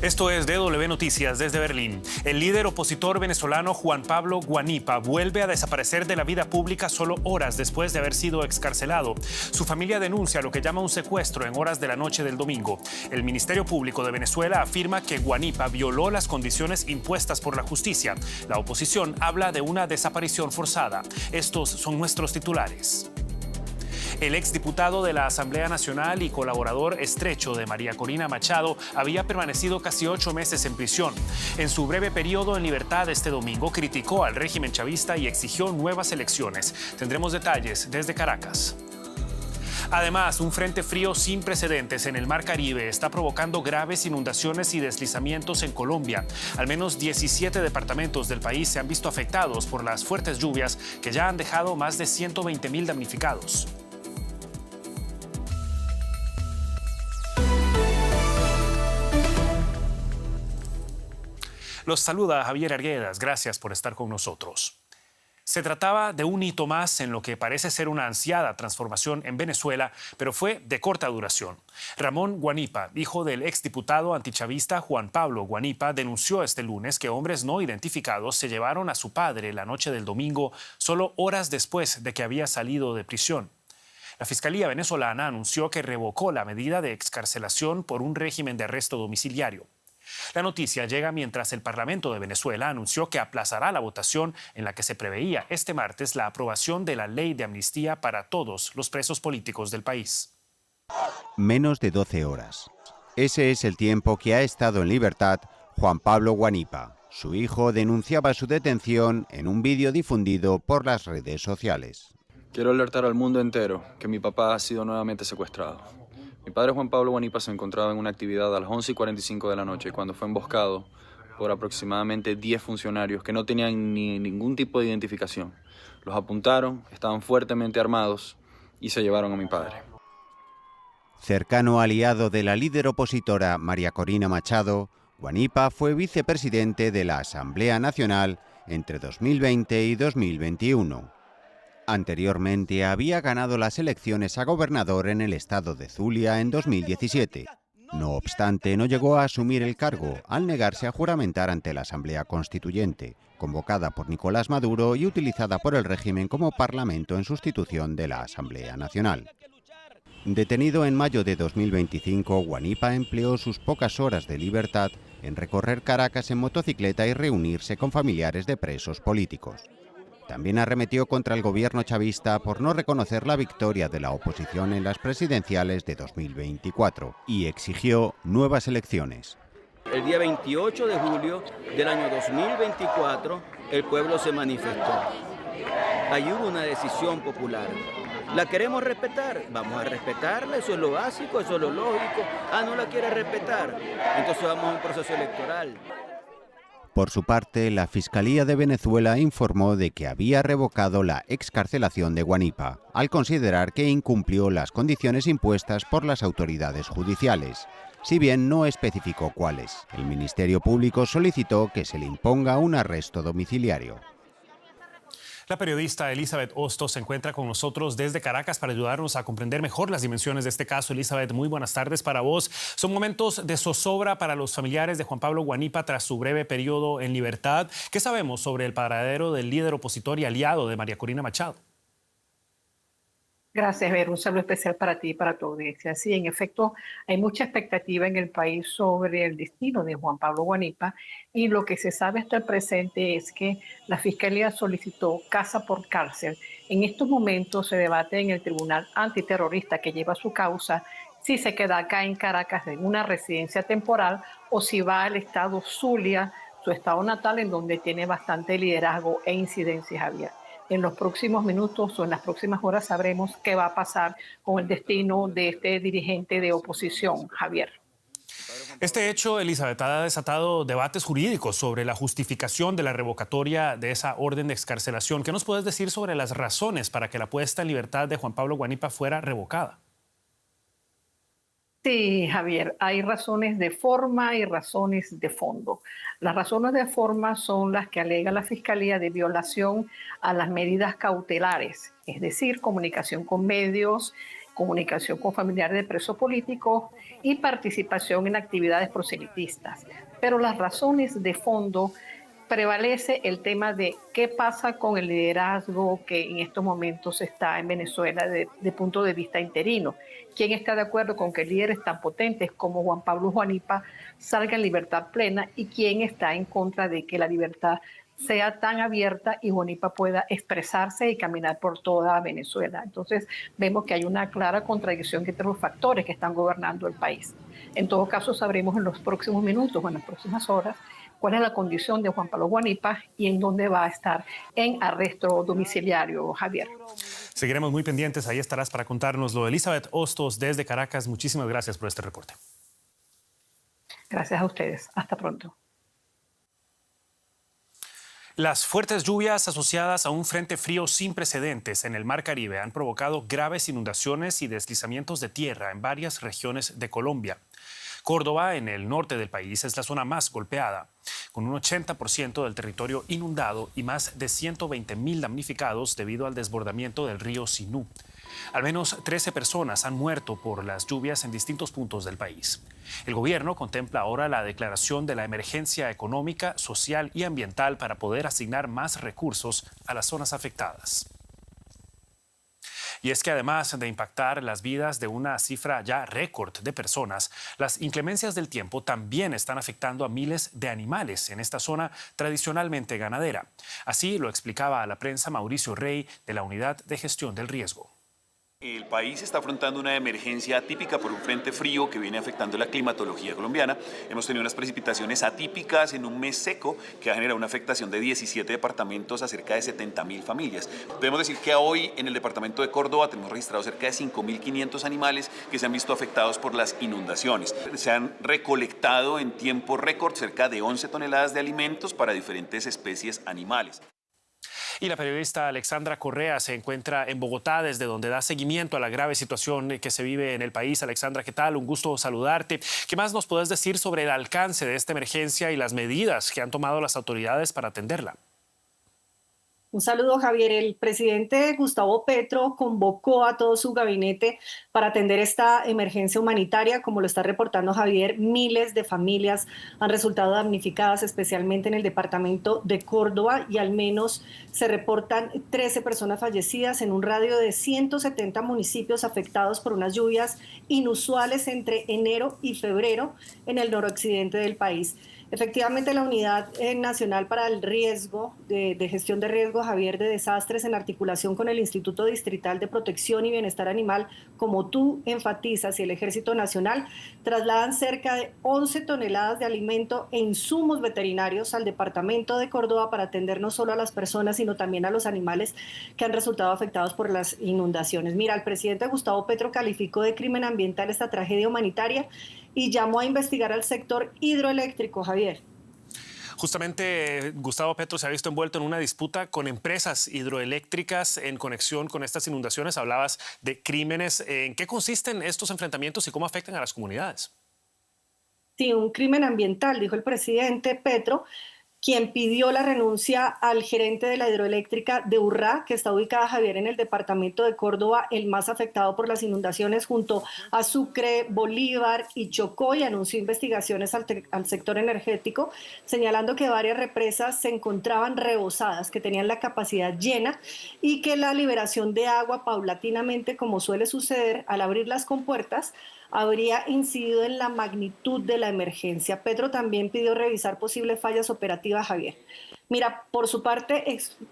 Esto es DW Noticias desde Berlín. El líder opositor venezolano Juan Pablo Guanipa vuelve a desaparecer de la vida pública solo horas después de haber sido excarcelado. Su familia denuncia lo que llama un secuestro en horas de la noche del domingo. El Ministerio Público de Venezuela afirma que Guanipa violó las condiciones impuestas por la justicia. La oposición habla de una desaparición forzada. Estos son nuestros titulares. El exdiputado de la Asamblea Nacional y colaborador estrecho de María Corina Machado había permanecido casi 8 meses en prisión. En su breve periodo en libertad este domingo criticó al régimen chavista y exigió nuevas elecciones. Tendremos detalles desde Caracas. Además, un frente frío sin precedentes en el Mar Caribe está provocando graves inundaciones y deslizamientos en Colombia. Al menos 17 departamentos del país se han visto afectados por las fuertes lluvias que ya han dejado más de 120.000 damnificados. Los saluda Javier Arguedas. Gracias por estar con nosotros. Se trataba de un hito más en lo que parece ser una ansiada transformación en Venezuela, pero fue de corta duración. Ramón Guanipa, hijo del exdiputado antichavista Juan Pablo Guanipa, denunció este lunes que hombres no identificados se llevaron a su padre la noche del domingo, solo horas después de que había salido de prisión. La Fiscalía venezolana anunció que revocó la medida de excarcelación por un régimen de arresto domiciliario. La noticia llega mientras el Parlamento de Venezuela anunció que aplazará la votación en la que se preveía este martes la aprobación de la ley de amnistía para todos los presos políticos del país. Menos de 12 horas. Ese es el tiempo que ha estado en libertad Juan Pablo Guanipa. Su hijo denunciaba su detención en un vídeo difundido por las redes sociales. Quiero alertar al mundo entero que mi papá ha sido nuevamente secuestrado. Mi padre Juan Pablo Guanipa se encontraba en una actividad a las 11:45 de la noche cuando fue emboscado por aproximadamente 10 funcionarios que no tenían ningún tipo de identificación. Los apuntaron, estaban fuertemente armados y se llevaron a mi padre. Cercano aliado de la líder opositora María Corina Machado, Guanipa fue vicepresidente de la Asamblea Nacional entre 2020 y 2021. Anteriormente había ganado las elecciones a gobernador en el estado de Zulia en 2017. No obstante, no llegó a asumir el cargo al negarse a juramentar ante la Asamblea Constituyente, convocada por Nicolás Maduro y utilizada por el régimen como parlamento en sustitución de la Asamblea Nacional. Detenido en mayo de 2025, Guanipa empleó sus pocas horas de libertad en recorrer Caracas en motocicleta y reunirse con familiares de presos políticos. También arremetió contra el gobierno chavista por no reconocer la victoria de la oposición en las presidenciales de 2024 y exigió nuevas elecciones. El día 28 de julio del año 2024, el pueblo se manifestó. Ahí hubo una decisión popular. ¿La queremos respetar? Vamos a respetarla, eso es lo básico, eso es lo lógico. No la quiere respetar, entonces vamos a un proceso electoral. Por su parte, la Fiscalía de Venezuela informó de que había revocado la excarcelación de Guanipa, al considerar que incumplió las condiciones impuestas por las autoridades judiciales, si bien no especificó cuáles. El Ministerio Público solicitó que se le imponga un arresto domiciliario. La periodista Elizabeth Hostos se encuentra con nosotros desde Caracas para ayudarnos a comprender mejor las dimensiones de este caso. Elizabeth, muy buenas tardes para vos. Son momentos de zozobra para los familiares de Juan Pablo Guanipa tras su breve periodo en libertad. ¿Qué sabemos sobre el paradero del líder opositor y aliado de María Corina Machado? Gracias, Ver. Un saludo especial para ti y para tu audiencia. Sí, en efecto, hay mucha expectativa en el país sobre el destino de Juan Pablo Guanipa y lo que se sabe hasta el presente es que la Fiscalía solicitó casa por cárcel. En estos momentos se debate en el Tribunal Antiterrorista que lleva su causa si se queda acá en Caracas en una residencia temporal o si va al estado Zulia, su estado natal, en donde tiene bastante liderazgo e incidencia, Javier. En los próximos minutos o en las próximas horas sabremos qué va a pasar con el destino de este dirigente de oposición, Javier. Este hecho, Elizabeth, ha desatado debates jurídicos sobre la justificación de la revocatoria de esa orden de excarcelación. ¿Qué nos puedes decir sobre las razones para que la puesta en libertad de Juan Pablo Guanipa fuera revocada? Sí, Javier, hay razones de forma y razones de fondo. Las razones de forma son las que alega la Fiscalía de violación a las medidas cautelares, es decir, comunicación con medios comunicación con familiares de presos políticos y participación en actividades proselitistas. Pero las razones de fondo prevalece el tema de qué pasa con el liderazgo que en estos momentos está en Venezuela de punto de vista interino. ¿Quién está de acuerdo con que líderes tan potentes como Juan Pablo Guanipa salgan en libertad plena y quién está en contra de que la libertad sea tan abierta y Guanipa pueda expresarse y caminar por toda Venezuela? Entonces vemos que hay una clara contradicción entre los factores que están gobernando el país. En todo caso, sabremos en los próximos minutos o en las próximas horas cuál es la condición de Juan Pablo Guanipa y en dónde va a estar en arresto domiciliario, Javier. Seguiremos muy pendientes, ahí estarás para contárnoslo. Elizabeth Hostos desde Caracas, muchísimas gracias por este reporte. Gracias a ustedes, hasta pronto. Las fuertes lluvias asociadas a un frente frío sin precedentes en el Mar Caribe han provocado graves inundaciones y deslizamientos de tierra en varias regiones de Colombia. Córdoba, en el norte del país, es la zona más golpeada, con un 80% del territorio inundado y más de 120.000 damnificados debido al desbordamiento del río Sinú. Al menos 13 personas han muerto por las lluvias en distintos puntos del país. El gobierno contempla ahora la declaración de la emergencia económica, social y ambiental para poder asignar más recursos a las zonas afectadas. Y es que además de impactar las vidas de una cifra ya récord de personas, las inclemencias del tiempo también están afectando a miles de animales en esta zona tradicionalmente ganadera. Así lo explicaba a la prensa Mauricio Rey de la Unidad de Gestión del Riesgo. El país está afrontando una emergencia atípica por un frente frío que viene afectando la climatología colombiana. Hemos tenido unas precipitaciones atípicas en un mes seco que ha generado una afectación de 17 departamentos a cerca de 70.000 familias. Podemos decir que hoy en el departamento de Córdoba tenemos registrado cerca de 5.500 animales que se han visto afectados por las inundaciones. Se han recolectado en tiempo récord cerca de 11 toneladas de alimentos para diferentes especies animales. Y la periodista Alexandra Correa se encuentra en Bogotá, desde donde da seguimiento a la grave situación que se vive en el país. Alexandra, ¿qué tal? Un gusto saludarte. ¿Qué más nos puedes decir sobre el alcance de esta emergencia y las medidas que han tomado las autoridades para atenderla? Un saludo, Javier. El presidente Gustavo Petro convocó a todo su gabinete para atender esta emergencia humanitaria. Como lo está reportando Javier, miles de familias han resultado damnificadas, especialmente en el departamento de Córdoba, y al menos se reportan 13 personas fallecidas en un radio de 170 municipios afectados por unas lluvias inusuales entre enero y febrero en el noroccidente del país. Efectivamente, la Unidad Nacional para el Riesgo, de Gestión de Riesgo, Javier, de Desastres, en articulación con el Instituto Distrital de Protección y Bienestar Animal, como tú enfatizas, y el Ejército Nacional, trasladan cerca de 11 toneladas de alimento e insumos veterinarios al departamento de Córdoba para atender no solo a las personas, sino también a los animales que han resultado afectados por las inundaciones. Mira, el presidente Gustavo Petro calificó de crimen ambiental esta tragedia humanitaria y llamó a investigar al sector hidroeléctrico, Javier. Justamente Gustavo Petro se ha visto envuelto en una disputa con empresas hidroeléctricas en conexión con estas inundaciones. Hablabas de crímenes. ¿En qué consisten estos enfrentamientos y cómo afectan a las comunidades? Sí, un crimen ambiental, dijo el presidente Petro, quien pidió la renuncia al gerente de la hidroeléctrica de Urrá, que está ubicada, Javier, en el departamento de Córdoba, el más afectado por las inundaciones, junto a Sucre, Bolívar y Chocó, y anunció investigaciones al sector energético, señalando que varias represas se encontraban rebosadas, que tenían la capacidad llena y que la liberación de agua paulatinamente, como suele suceder al abrir las compuertas, habría incidido en la magnitud de la emergencia. Petro también pidió revisar posibles fallas operativas, Javier. Mira, por su parte,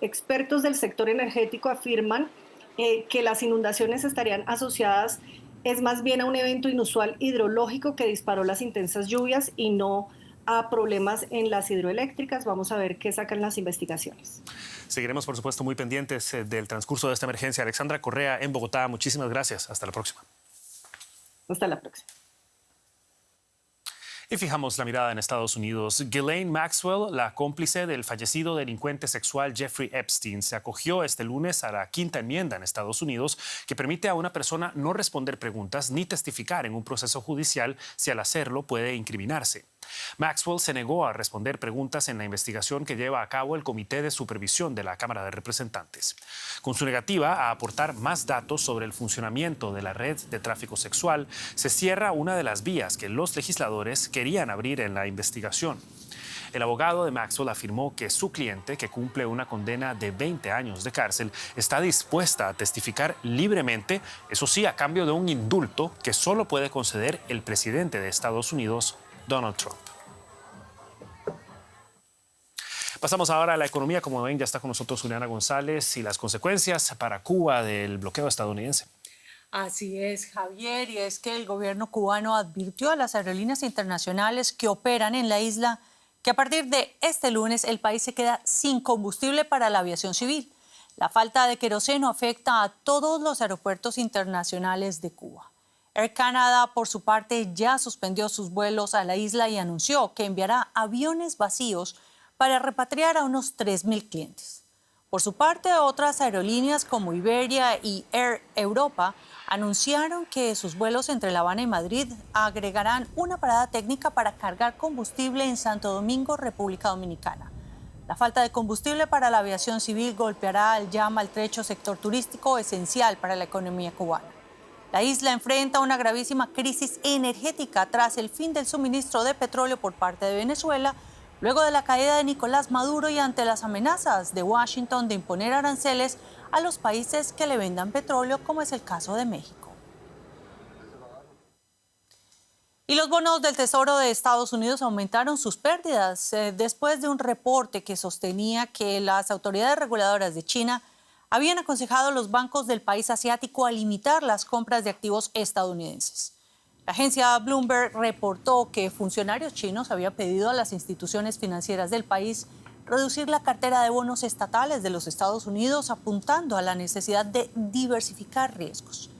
expertos del sector energético afirman que las inundaciones estarían asociadas, es más bien a un evento inusual hidrológico que disparó las intensas lluvias y no a problemas en las hidroeléctricas. Vamos a ver qué sacan las investigaciones. Seguiremos, por supuesto, muy pendientes del transcurso de esta emergencia. Alexandra Correa en Bogotá, muchísimas gracias. Hasta la próxima. Hasta la próxima. Y fijamos la mirada en Estados Unidos. Ghislaine Maxwell, la cómplice del fallecido delincuente sexual Jeffrey Epstein, se acogió este lunes a la quinta enmienda en Estados Unidos que permite a una persona no responder preguntas ni testificar en un proceso judicial si al hacerlo puede incriminarse. Maxwell se negó a responder preguntas en la investigación que lleva a cabo el Comité de Supervisión de la Cámara de Representantes. Con su negativa a aportar más datos sobre el funcionamiento de la red de tráfico sexual, se cierra una de las vías que los legisladores querían abrir en la investigación. El abogado de Maxwell afirmó que su cliente, que cumple una condena de 20 años de cárcel, está dispuesta a testificar libremente, eso sí, a cambio de un indulto que solo puede conceder el presidente de Estados Unidos, Donald Trump. Pasamos ahora a la economía. Como ven, ya está con nosotros Juliana González y las consecuencias para Cuba del bloqueo estadounidense. Así es, Javier, y es que el gobierno cubano advirtió a las aerolíneas internacionales que operan en la isla que a partir de este lunes el país se queda sin combustible para la aviación civil. La falta de queroseno afecta a todos los aeropuertos internacionales de Cuba. Air Canada, por su parte, ya suspendió sus vuelos a la isla y anunció que enviará aviones vacíos para repatriar a unos 3.000 clientes. Por su parte, otras aerolíneas como Iberia y Air Europa anunciaron que sus vuelos entre La Habana y Madrid agregarán una parada técnica para cargar combustible en Santo Domingo, República Dominicana. La falta de combustible para la aviación civil golpeará al ya maltrecho sector turístico esencial para la economía cubana. La isla enfrenta una gravísima crisis energética tras el fin del suministro de petróleo por parte de Venezuela, luego de la caída de Nicolás Maduro y ante las amenazas de Washington de imponer aranceles a los países que le vendan petróleo, como es el caso de México. Y los bonos del Tesoro de Estados Unidos aumentaron sus pérdidas después de un reporte que sostenía que las autoridades reguladoras de China habían aconsejado a los bancos del país asiático a limitar las compras de activos estadounidenses. La agencia Bloomberg reportó que funcionarios chinos habían pedido a las instituciones financieras del país reducir la cartera de bonos estatales de los Estados Unidos, apuntando a la necesidad de diversificar riesgos.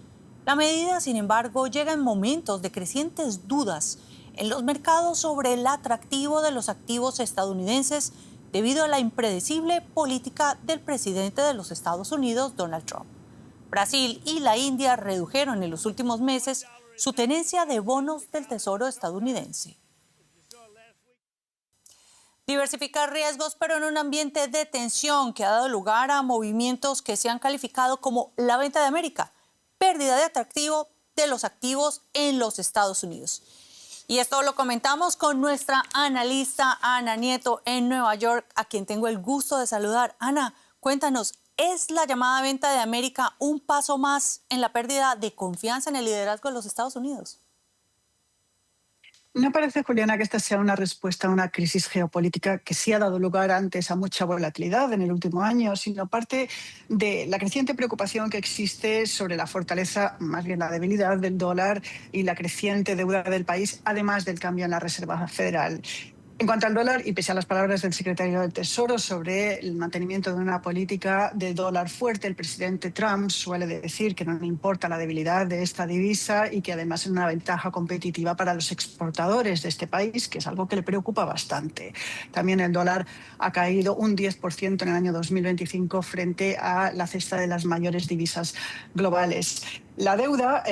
La medida, sin embargo, llega en momentos de crecientes dudas en los mercados sobre el atractivo de los activos estadounidenses debido a la impredecible política del presidente de los Estados Unidos, Donald Trump. Brasil y la India redujeron en los últimos meses su tenencia de bonos del Tesoro estadounidense. Diversificar riesgos, pero en un ambiente de tensión que ha dado lugar a movimientos que se han calificado como la venta de América, pérdida de atractivo de los activos en los Estados Unidos. Y esto lo comentamos con nuestra analista Ana Nieto en Nueva York, a quien tengo el gusto de saludar. Ana, cuéntanos, ¿es la llamada venta de América un paso más en la pérdida de confianza en el liderazgo de los Estados Unidos? No parece, Juliana, que esta sea una respuesta a una crisis geopolítica que sí ha dado lugar antes a mucha volatilidad en el último año, sino parte de la creciente preocupación que existe sobre la fortaleza, más bien la debilidad del dólar y la creciente deuda del país, además del cambio en la Reserva Federal. En cuanto al dólar, y pese a las palabras del secretario del Tesoro sobre el mantenimiento de una política de dólar fuerte, el presidente Trump suele decir que no le importa la debilidad de esta divisa y que además es una ventaja competitiva para los exportadores de este país, que es algo que le preocupa bastante. También el dólar ha caído un 10% en el año 2025 frente a la cesta de las mayores divisas globales. La deuda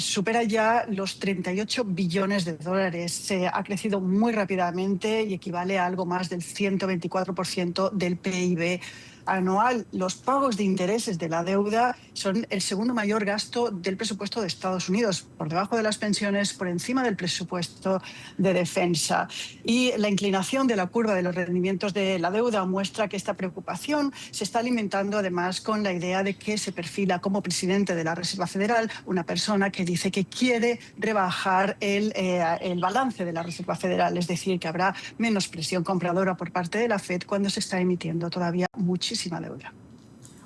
supera ya los 38 billones de dólares. Ha crecido muy rápidamente y equivale a algo más del 124% del PIB anual. Los pagos de intereses de la deuda son el segundo mayor gasto del presupuesto de Estados Unidos, por debajo de las pensiones, por encima del presupuesto de defensa. Y la inclinación de la curva de los rendimientos de la deuda muestra que esta preocupación se está alimentando además con la idea de que se perfila como presidente de la Reserva Federal una persona que dice que quiere rebajar el balance de la Reserva Federal, es decir, que habrá menos presión compradora por parte de la Fed cuando se está emitiendo todavía muchísima deuda.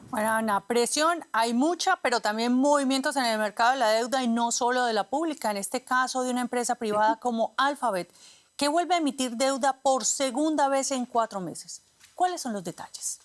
Bueno, Ana, presión hay mucha, pero también movimientos en el mercado de la deuda y no solo de la pública, en este caso de una empresa privada como Alphabet, que vuelve a emitir deuda por segunda vez en 4 meses. ¿Cuáles son los detalles?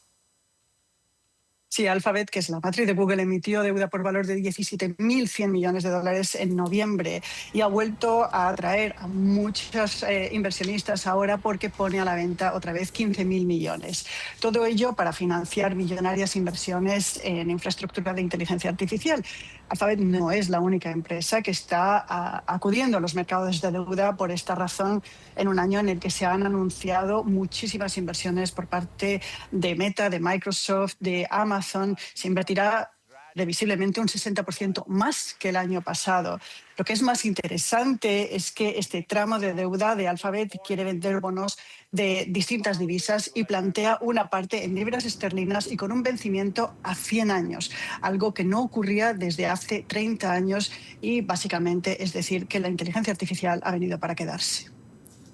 Sí, Alphabet, que es la matriz de Google, emitió deuda por valor de 17.100 millones de dólares en noviembre y ha vuelto a atraer a muchos inversionistas ahora porque pone a la venta otra vez 15.000 millones. Todo ello para financiar millonarias inversiones en infraestructura de inteligencia artificial. Alphabet no es la única empresa que está acudiendo a los mercados de deuda por esta razón en un año en el que se han anunciado muchísimas inversiones por parte de Meta, de Microsoft, de Amazon. Se invertirá previsiblemente un 60% más que el año pasado. Lo que es más interesante es que este tramo de deuda de Alphabet quiere vender bonos de distintas divisas y plantea una parte en libras esterlinas y con un vencimiento a 100 años, algo que no ocurría desde hace 30 años y básicamente es decir que la inteligencia artificial ha venido para quedarse.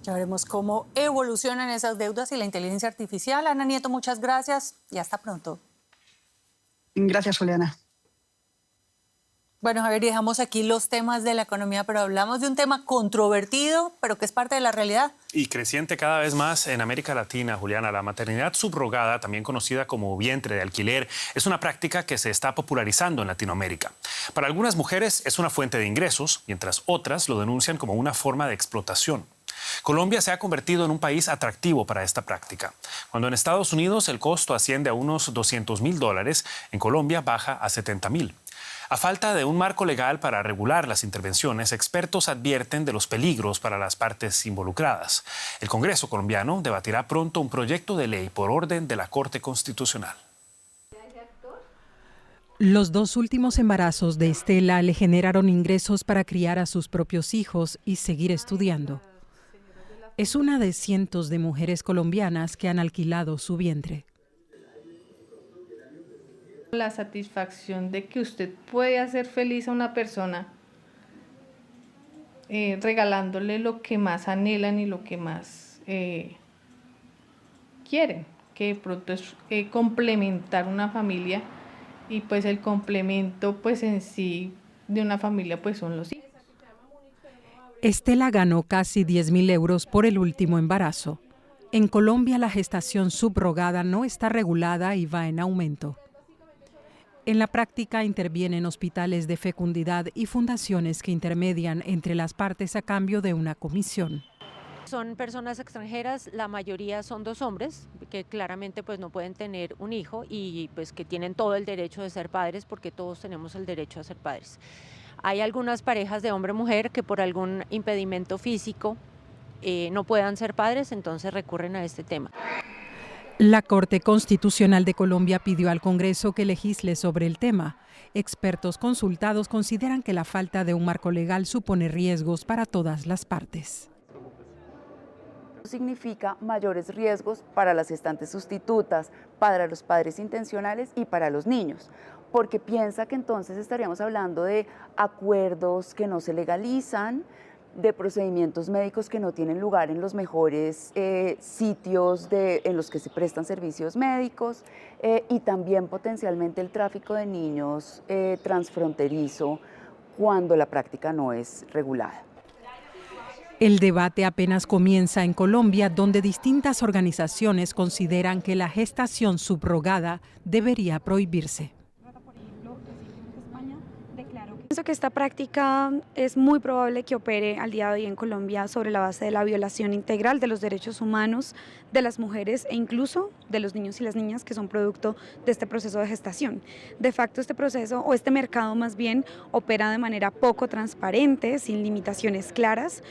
Ya veremos cómo evolucionan esas deudas y la inteligencia artificial. Ana Nieto, muchas gracias y hasta pronto. Gracias, Juliana. Bueno, Javier, dejamos aquí los temas de la economía, pero hablamos de un tema controvertido, pero que es parte de la realidad. Y creciente cada vez más en América Latina, Juliana. La maternidad subrogada, también conocida como vientre de alquiler, es una práctica que se está popularizando en Latinoamérica. Para algunas mujeres es una fuente de ingresos, mientras otras lo denuncian como una forma de explotación. Colombia se ha convertido en un país atractivo para esta práctica. Cuando en Estados Unidos el costo asciende a unos $200.000, en Colombia baja a $70.000. A falta de un marco legal para regular las intervenciones, expertos advierten de los peligros para las partes involucradas. El Congreso colombiano debatirá pronto un proyecto de ley por orden de la Corte Constitucional. Los 2 últimos embarazos de Estela le generaron ingresos para criar a sus propios hijos y seguir estudiando. Es una de cientos de mujeres colombianas que han alquilado su vientre. La satisfacción de que usted puede hacer feliz a una persona regalándole lo que más anhelan y lo que más quieren, que de pronto es complementar una familia y pues el complemento pues en sí de una familia pues son los hijos. Estela ganó casi 10.000 euros por el último embarazo. En Colombia la gestación subrogada no está regulada y va en aumento. En la práctica intervienen hospitales de fecundidad y fundaciones que intermedian entre las partes a cambio de una comisión. Son personas extranjeras, la mayoría son 2 hombres que claramente pues no pueden tener un hijo y pues que tienen todo el derecho de ser padres porque todos tenemos el derecho a ser padres. Hay algunas parejas de hombre-mujer que por algún impedimento físico no puedan ser padres, entonces recurren a este tema. La Corte Constitucional de Colombia pidió al Congreso que legisle sobre el tema. Expertos consultados consideran que la falta de un marco legal supone riesgos para todas las partes. Significa mayores riesgos para las gestantes sustitutas, para los padres intencionales y para los niños, porque piensa que entonces estaríamos hablando de acuerdos que no se legalizan, de procedimientos médicos que no tienen lugar en los mejores sitios en los que se prestan servicios médicos y también potencialmente el tráfico de niños transfronterizo cuando la práctica no es regulada. El debate apenas comienza en Colombia, donde distintas organizaciones consideran que la gestación subrogada debería prohibirse. Pienso que esta práctica es muy probable que opere al día de hoy en Colombia sobre la base de la violación integral de los derechos humanos de las mujeres e incluso de los niños y las niñas que son producto de este proceso de gestación. De facto, este proceso o este mercado más bien opera de manera poco transparente, sin limitaciones claras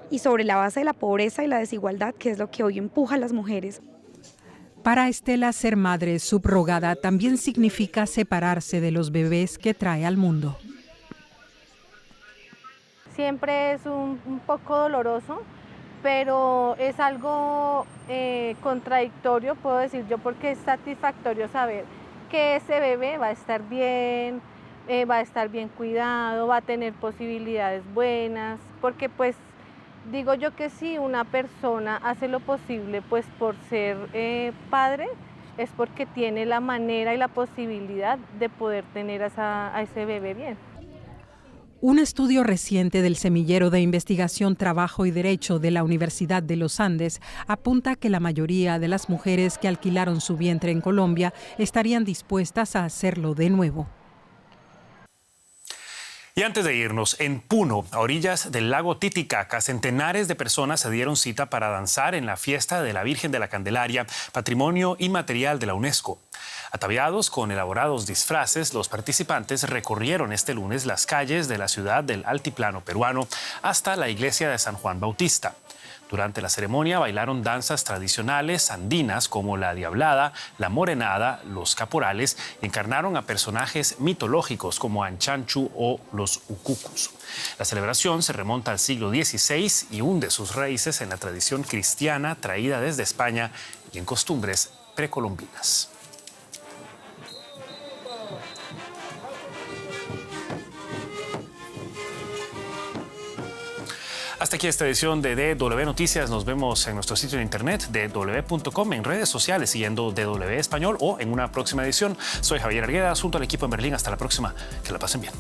y sobre la base de la pobreza y la desigualdad, que es lo que hoy empuja a las mujeres. Para Estela, ser madre subrogada también significa separarse de los bebés que trae al mundo. Siempre es un poco doloroso, pero es algo contradictorio, puedo decir yo, porque es satisfactorio saber que ese bebé va a estar bien cuidado, va a tener posibilidades buenas, porque pues digo yo que si una persona hace lo posible pues por ser padre, es porque tiene la manera y la posibilidad de poder tener a ese bebé bien. Un estudio reciente del Semillero de Investigación, Trabajo y Derecho de la Universidad de los Andes apunta que la mayoría de las mujeres que alquilaron su vientre en Colombia estarían dispuestas a hacerlo de nuevo. Y antes de irnos, en Puno, a orillas del lago Titicaca, centenares de personas se dieron cita para danzar en la fiesta de la Virgen de la Candelaria, Patrimonio Inmaterial de la UNESCO. Ataviados con elaborados disfraces, los participantes recorrieron este lunes las calles de la ciudad del altiplano peruano hasta la iglesia de San Juan Bautista. Durante la ceremonia bailaron danzas tradicionales andinas como la diablada, la morenada, los caporales y encarnaron a personajes mitológicos como Anchanchu o los Ukukus. La celebración se remonta al siglo XVI y hunde sus raíces en la tradición cristiana traída desde España y en costumbres precolombinas. Hasta aquí esta edición de DW Noticias. Nos vemos en nuestro sitio de internet dw.com, en redes sociales siguiendo DW Español o en una próxima edición. Soy Javier Argueda, junto al equipo en Berlín. Hasta la próxima. Que la pasen bien.